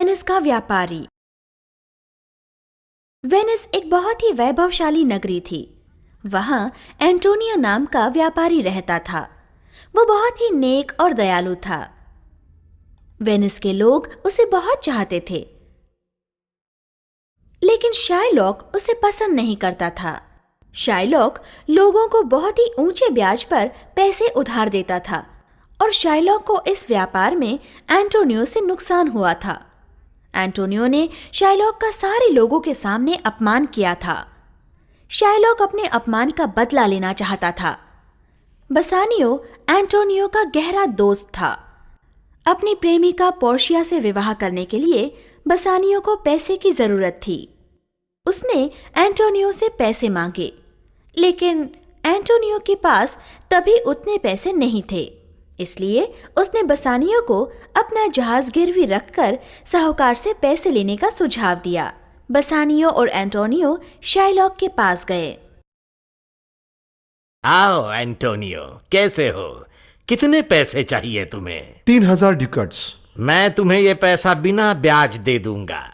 Venice का व्यापारी। Venice एक बहुत ही वैभवशाली नगरी थी। वहां एंटोनियो नाम का व्यापारी रहता था। वो बहुत ही नेक और दयालु था। वेनिस के लोग उसे बहुत चाहते थे, लेकिन शाइलॉक उसे पसंद नहीं करता था। शाइलॉक लोगों को बहुत ही ऊंचे ब्याज पर पैसे उधार देता था और शाइलॉक को इस व्यापार में एंटोनियो से नुकसान हुआ था। एंटोनियो ने शाइलॉक का सारे लोगों के सामने अपमान किया था। शाइलॉक अपने अपमान का बदला लेना चाहता था। बसानियो एंटोनियो का गहरा दोस्त था। अपनी प्रेमिका पोर्शिया से विवाह करने के लिए बसानियो को पैसे की जरूरत थी। उसने एंटोनियो से पैसे मांगे, लेकिन एंटोनियो के पास तभी उतने पैसे नहीं थे। इसलिए उसने बसानियो को अपना जहाज गिरवी रखकर साहूकार से पैसे लेने का सुझाव दिया। बसानियो और एंटोनियो शाइलॉक के पास गए। आओ एंटोनियो, कैसे हो? कितने पैसे चाहिए तुम्हें? 3000 ड्यूकट्स। मैं तुम्हें ये पैसा बिना ब्याज दे दूंगा,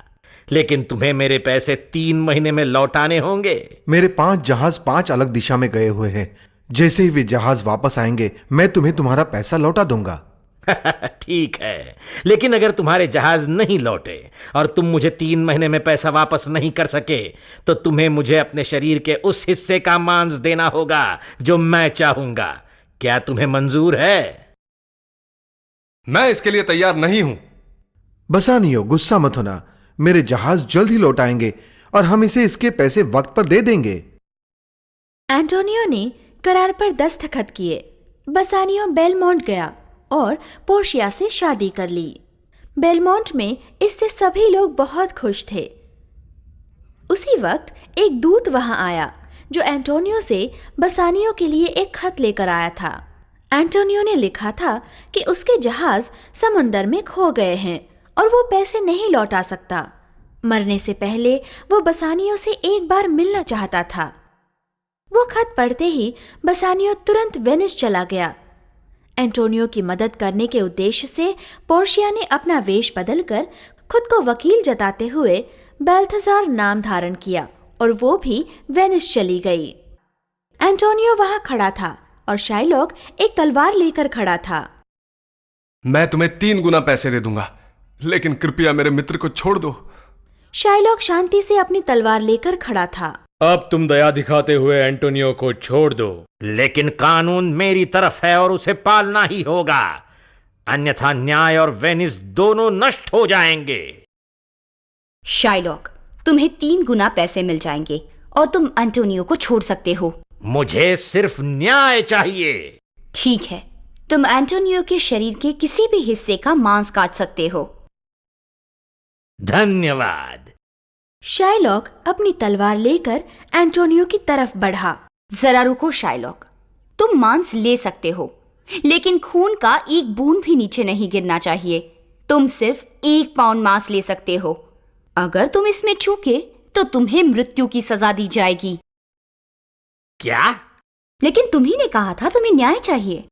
लेकिन तुम्हें मेरे पैसे 3 महीने में लौटाने होंगे। मेरे 5 जहाज 5 अलग दिशा में गए हुए हैं। जैसे ही वे जहाज वापस आएंगे मैं तुम्हें तुम्हारा पैसा लौटा दूंगा। ठीक है, लेकिन अगर तुम्हारे जहाज नहीं लौटे और तुम मुझे 3 महीने में पैसा वापस नहीं कर सके, तो तुम्हें मुझे अपने शरीर के उस हिस्से का मांस देना होगा जो मैं चाहूंगा। क्या तुम्हें मंजूर है? मैं इसके लिए तैयार नहीं हूं। बसानियो, गुस्सा मत होना। मेरे जहाज जल्द ही लौट आएंगे और हम इसे इसके पैसे वक्त पर दे देंगे। एंटोनियो ने करार पर दस्तखत किए। बसानियो बेलमोंट गया और पोर्शिया से शादी कर ली। बेलमोंट में इससे सभी लोग बहुत खुश थे। उसी वक्त एक दूत वहां आया जो एंटोनियो से बसानियो के लिए एक खत लेकर आया था। एंटोनियो ने लिखा था कि उसके जहाज समुंदर में खो गए हैं और वो पैसे नहीं लौटा सकता। मरने से पहले वो बसानियो से एक बार मिलना चाहता था। वो खत पढ़ते ही बसानियो तुरंत वेनिस चला गया। एंटोनियो की मदद करने के उद्देश्य से पोर्शिया ने अपना वेश बदलकर खुद को वकील जताते हुए बाल्थाजार नाम धारण किया और वो भी वेनिस चली गई। एंटोनियो वहां खड़ा था और शाइलॉक एक तलवार लेकर खड़ा था। मैं तुम्हें 3 गुना पैसे दे दूंगा, लेकिन कृपया मेरे मित्र को छोड़ दो। शाइलॉक शांति से अपनी तलवार लेकर खड़ा था। अब तुम दया दिखाते हुए एंटोनियो को छोड़ दो। लेकिन कानून मेरी तरफ है और उसे पालना ही होगा, अन्यथा न्याय और वेनिस दोनों नष्ट हो जाएंगे। शाइलॉक, तुम्हें 3 गुना पैसे मिल जाएंगे और तुम एंटोनियो को छोड़ सकते हो। मुझे सिर्फ न्याय चाहिए। ठीक है, तुम एंटोनियो के शरीर के किसी भी हिस्से का मांस काट सकते हो। धन्यवाद। शाइलॉक अपनी तलवार लेकर एंटोनियो की तरफ बढ़ा। जरा रुको शाइलॉक, तुम मांस ले सकते हो, लेकिन खून का एक बूंद भी नीचे नहीं गिरना चाहिए। तुम सिर्फ 1 पाउंड मांस ले सकते हो। अगर तुम इसमें चूके तो तुम्हें मृत्यु की सजा दी जाएगी। क्या? लेकिन तुम्ही ने कहा था तुम्हें न्याय चाहिए।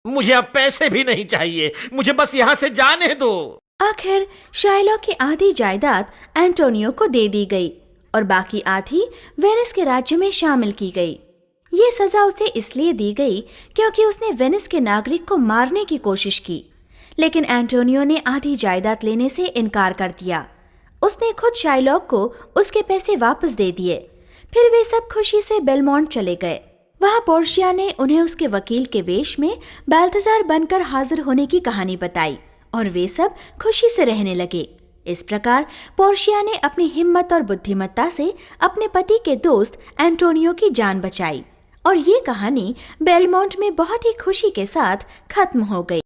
मुझे अब पैसे भी नहीं चाहिए, मुझे बस यहां से जाने दो। आखिर शाइलॉक की आधी जायदाद एंटोनियो को दे दी गई और बाकी आधी वेनिस के राज्य में शामिल की गई। ये सजा उसे इसलिए दी गई क्योंकि उसने वेनिस के नागरिक को मारने की कोशिश की, लेकिन एंटोनियो ने आधी जायदाद लेने से इनकार कर दिया। उसने खुद शाइलॉक को उसके पैसे वापस दे दिए। फिर वे सब खुशी से बेलमोंट चले गए। वहां पोर्शिया ने उन्हें उसके वकील के वेश में बाल्थाजार बनकर हाजिर होने की कहानी बताई और वे सब खुशी से रहने लगे। इस प्रकार पोर्शिया ने अपनी हिम्मत और बुद्धिमत्ता से अपने पति के दोस्त एंटोनियो की जान बचाई और ये कहानी बेलमोंट में बहुत ही खुशी के साथ खत्म हो गई।